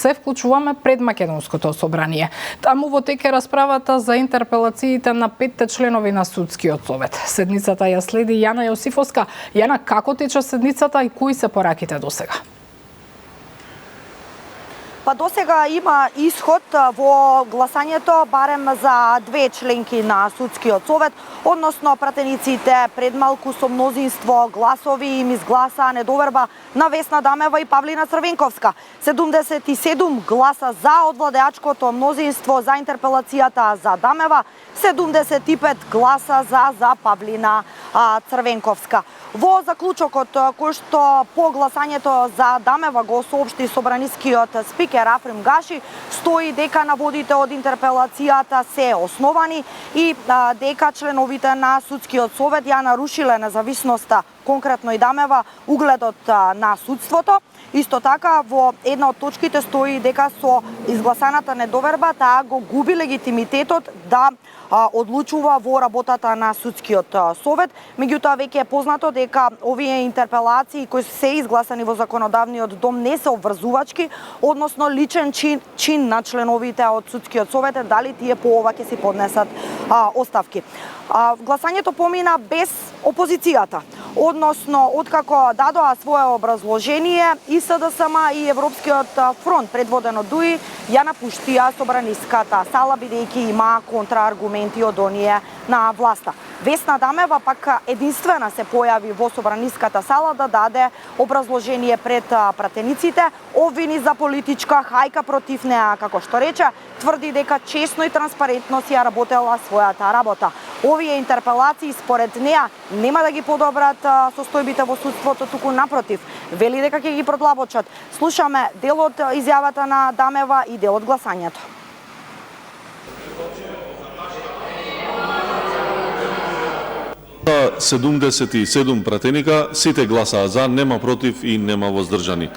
Се вклучуваме пред Македонското собрание. Таму во тек е расправата за интерпелациите на 5 членови на Судскиот совет. Седницата ја следи Јана Јосифовска. Јана, како тече седницата и кои се пораките досега? Па досега има исход во гласањето барем за 2 членки на Судскиот совет, односно пратениците пред малку со мнозинство гласови им изгласа недоверба на Весна Дамева и Павлина Црвенковска. 77 гласа за од владеачкото мнозинство за интерпелацијата за Дамева, 75 гласа за Павлина Црвенковска. Во заклучокот кој што по гласањето за Дамева го соопшти собранискиот спикер Африм Гаши, стои дека наводите од интерпелацијата се основани и дека членовите на Судскиот совет ја нарушиле независноста, конкретно и Дамева, угледот на судството. Исто така, во една од точките стои дека со изгласаната недоверба таа го губи легитимитетот да одлучува во работата на Судскиот совет. Меѓутоа, веќе е познато дека овие интерпелации кои се изгласани во законодавниот дом не се обврзувачки, односно личен чин на членовите од Судскиот совет, дали тие по ова ќе си поднесат оставки. Гласањето помина без опозицијата, односно откако дадоа свое образложение и СДСМ и Европскиот фронт предводен од ДУИ ја напуштија собраниската сала бидејќи има контрааргументи од оние на власта. Весна Дамева пак единствена се појави во собраниската сала да даде образложение пред пратениците, обвини за политичка хајка против неа, како што рече, тврди дека честно и транспарентно си ја работела својата работа. Овие интерпелации според неа нема да ги подобрат состојбите во судството, туку напротив, вели дека ќе ги продлабочат. Слушаме дел од изјавата на Дамева и дел од гласањето. За 77 пратеника, сите гласаа за, нема против и нема воздржани.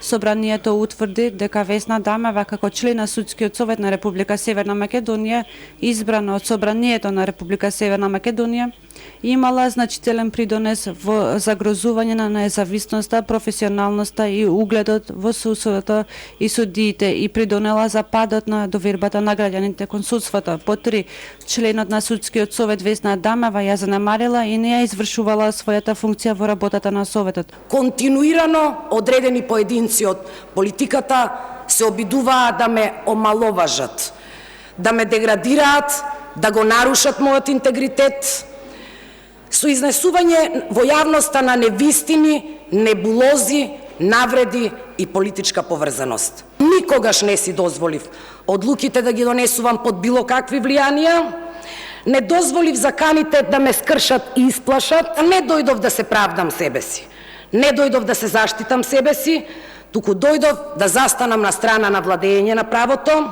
Собранието утврди дека Весна Дамева како член на Судскиот совет на Република Северна Македонија, избрана од Собранието на Република Северна Македонија, имала значителен придонес во загрозување на независноста, професионалноста и угледот во судството и судиите и придонела за падот на довербата на граѓаните кон судството. По 3, членот на Судскиот совет Весна Дамева ја занемарила и не ја извршувала својата функција во работата на советот. Континуирано одредени поединци од политиката се обидуваат да ме омаловажат, да ме деградираат, да го нарушат мојот интегритет, со изнесување во јавноста на невистини, небулози, навреди и политичка поврзаност. Никогаш не си дозволив одлуките да ги донесувам под било какви влијанија, не дозволив заканите да ме скршат и исплашат, не дојдов да се правдам себе си, не дојдов да се заштитам себе си, туку дојдов да застанам на страна на владење на правото,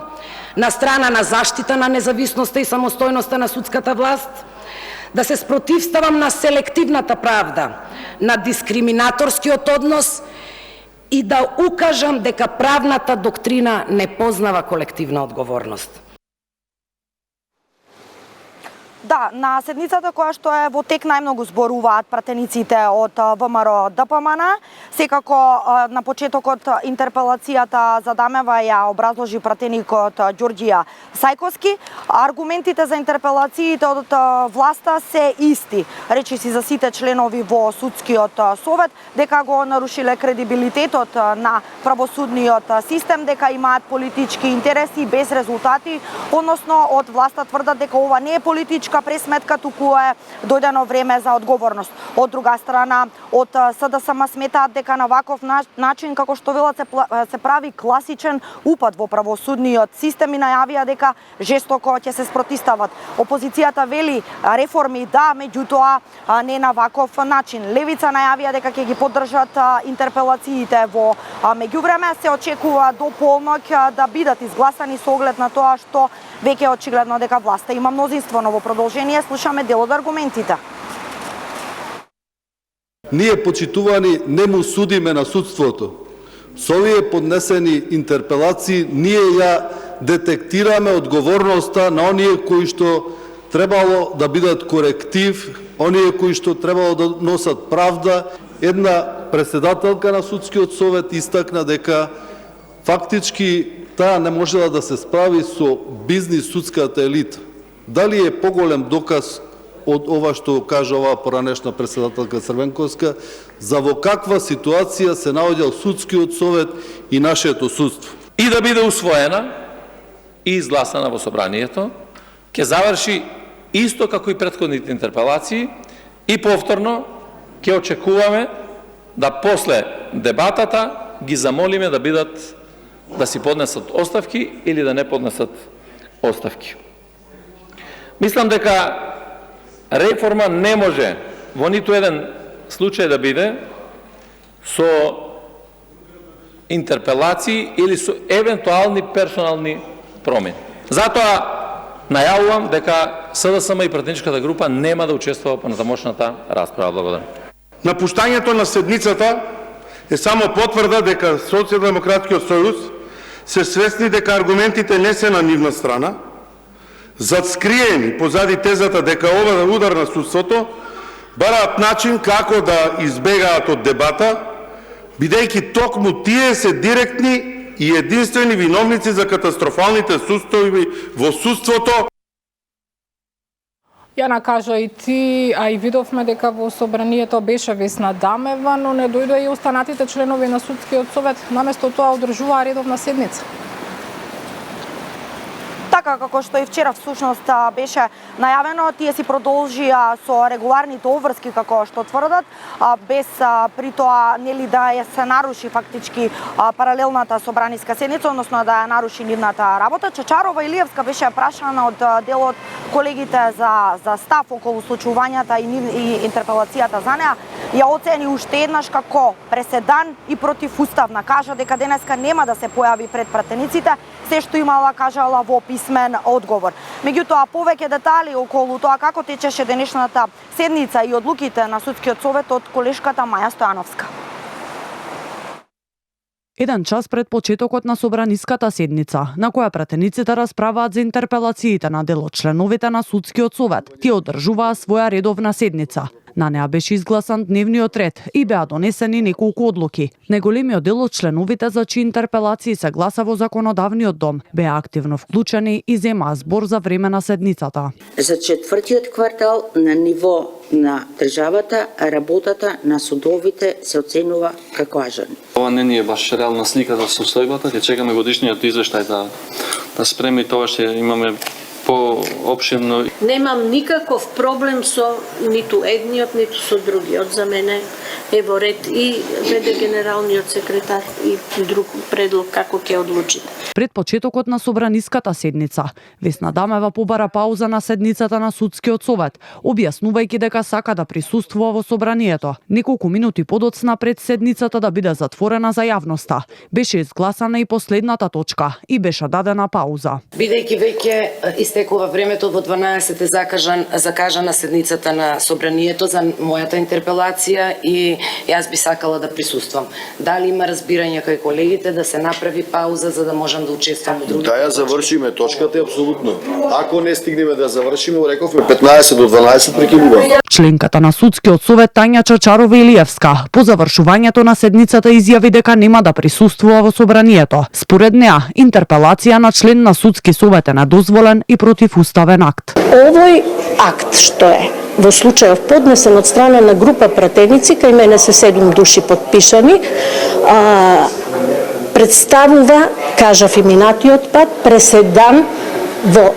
на страна на заштита на независноста и самостојноста на судската власт, да се спротивставам на селективната правда, на дискриминаторскиот однос и да укажам дека правната доктрина не познава колективна одговорност. Да, на седницата која што е во тек најмногу зборуваат пратениците од ВМРО ДПМН. Секако на почетокот интерпелацијата за Дамева ја образложи пратеникот Ѓорѓија Сајковски. Аргументите за интерпелациите од власта се исти. Речиси за сите членови во Судскиот совет дека го нарушиле кредибилитетот на правосудниот систем, дека имаат политички интереси без резултати, односно од власта тврдат дека ова не е политичка пресметка, туку е дојдено време за одговорност. Од друга страна, од СДСМ сметаат дека на ваков начин, како што велат, се прави класичен упад во правосудниот систем и најавија дека жестоко ќе се спротивстават. Опозицијата вели реформи да, меѓутоа не на ваков начин. Левица најавија дека ќе ги поддржат интерпелациите во меѓувреме. Се очекува до полноќ да бидат изгласани со оглед на тоа што веќе очигледно дека власта има мнозинство. Но во продолжение слушаме дел од аргументите. Ние, почитувани, не му судиме на судството. Со овие поднесени интерпелации ние ја детектираме одговорноста на оние кои што требало да бидат коректив оние кои што требало да носат правда. Една председателка на судскиот совет истакна дека фактички таа не можела да се справи со бизнис судската елита. Дали е поголем доказ од ова што кажа оваа поранешна председателка Црвенковска, за во каква ситуација се наоѓал судскиот совет и нашето судство. И да биде усвоена и изгласана во собранието, ќе заврши исто како и претходните интерпелации и повторно ќе очекуваме да после дебатата ги замолиме да си поднесат оставки или да не поднесат оставки. Мислам дека реформа не може во ниту еден случај да биде со интерпелации или со евентуални персонални промени. Затоа најавувам дека СДСМ и пратеничката група нема да учествува по натамошната расправа. Благодарам. Напуштањето на седницата е само потврда дека Социјалдемократскиот сојуз се свесни дека аргументите не се на нивна страна, скриени позади тезата дека ова удар на судството, бараат начин како да избегаат од дебата, бидејќи токму тие се директни и единствени виновници за катастрофалните состојби во судството. Јана, кажа и ти, а и видовме дека во собранието беше Весна Дамева, но не дојдоа и останатите членови на судскиот совет, наместо тоа одржуваа редовна седница. Така како што и вчера всушност беше најавено, тие си продолжија со регуларните обврски како што тврдат, без при тоа нели да се наруши фактички паралелната собраниска седница, односно да ја наруши нивната работа. Чачарова Илиевска беше прашана од дел од колегите за став околу случувањата и интерпелацијата за неа. Ја оцени уште еднаш како преседан и противуставна. Кажа дека денеска нема да се појави пред пратениците, се што имала кажала во писмен одговор. Меѓутоа, повеќе детали околу тоа како течеше денешната седница и одлуките на судскиот совет од колешката Маја Стојановска. Еден час пред почетокот на собраниската седница, на која пратениците расправаат за интерпелациите на дел од членовите на судскиот совет, тие одржуваа своја редовна седница. На неа беше изгласан дневниот ред и беа донесени неколку одлуки. Неголемиот дел од членовите за чии интерпелации се гласа во законодавниот дом беа активно вклучени и земаа збор за време на седницата. За четвртиот квартал на ниво на државата, работата на судовите се оценува како ажен. Ова не ни е баш реална слика за состојбата, ќе чекаме годишниот извештај да спреми тоа, ќе имаме по-обширно. Немам никаков проблем со ниту едниот, ниту со другиот. За мене е во ред и веде генералниот секретар и друг предлог како ќе одлучите. Пред почетокот на собраниската седница, Весна Дамева побара пауза на седницата на судскиот совет, објаснувајќи дека сака да присуствува во собранието. Неколку минути подоцна пред седницата да биде затворена за јавноста, беше изгласана и последната точка и беше дадена пауза. Бидејќи веќе истекува времето, во 12 е закажана седницата на собранието за мојата интерпелација и јас би сакала да присуствам. Дали има разбирање кај колегите да се направи пауза за да можам да учествам во другите? Да ја завршиме точката, апсолутно. Ако не стигнеме да завршиме, рековме 15 до 12 прекинуваме. Членката на судскиот совет Тања Чачарова Илиевска по завршувањето на седницата изјави дека нема да присуствува во собранието. Според неа, интерпелација на член на судски совет е недозволен и противуставен акт. Овој акт што е во случајов поднесен од страна на група пратеници, кај мене се 7 души подпишани, представува, кажав и минатиот пат, преседан во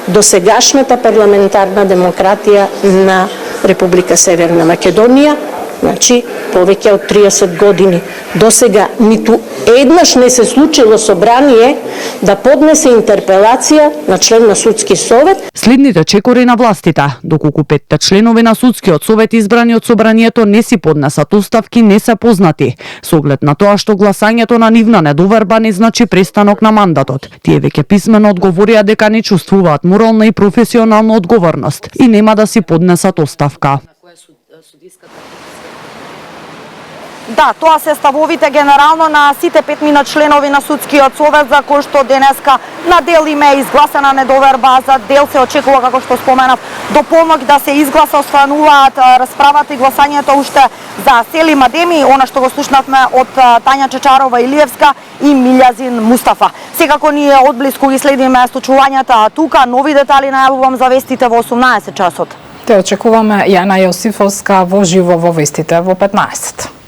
досегашната парламентарна демократија на Република Северна Македонија, значи повеќе од 30 години. До сега ниту еднаш не се случило собрание да поднесе интерпелација на член на судски совет. Следните чекори на властите, доколку 5 членови на судскиот совет избрани од собранието не си поднесат оставки, не се познати. Со оглед на тоа што гласањето на нивна недоверба не значи престанок на мандатот. Тие веќе писмено одговорија дека не чувствуваат морална и професионална одговорност и нема да си поднесат оставка. Да, тоа се ставовите генерално на сите 5 членови на Судскиот совет, за кои што денеска на дел им е изгласана недоверба, за дел се очекува, како што споменав, до полнок да се изгласа, остануваат расправата и гласањето уште за Селим Адеми, она што го слушнавме од Тања Чечарова Илиевска и Милјазин Мустафа. Секако ние одблиску ги следиме случувањата тука, нови детали најавувам за вестите во 18 часот. Те очекуваме Јана Јосифовска во живо во вестите во 15.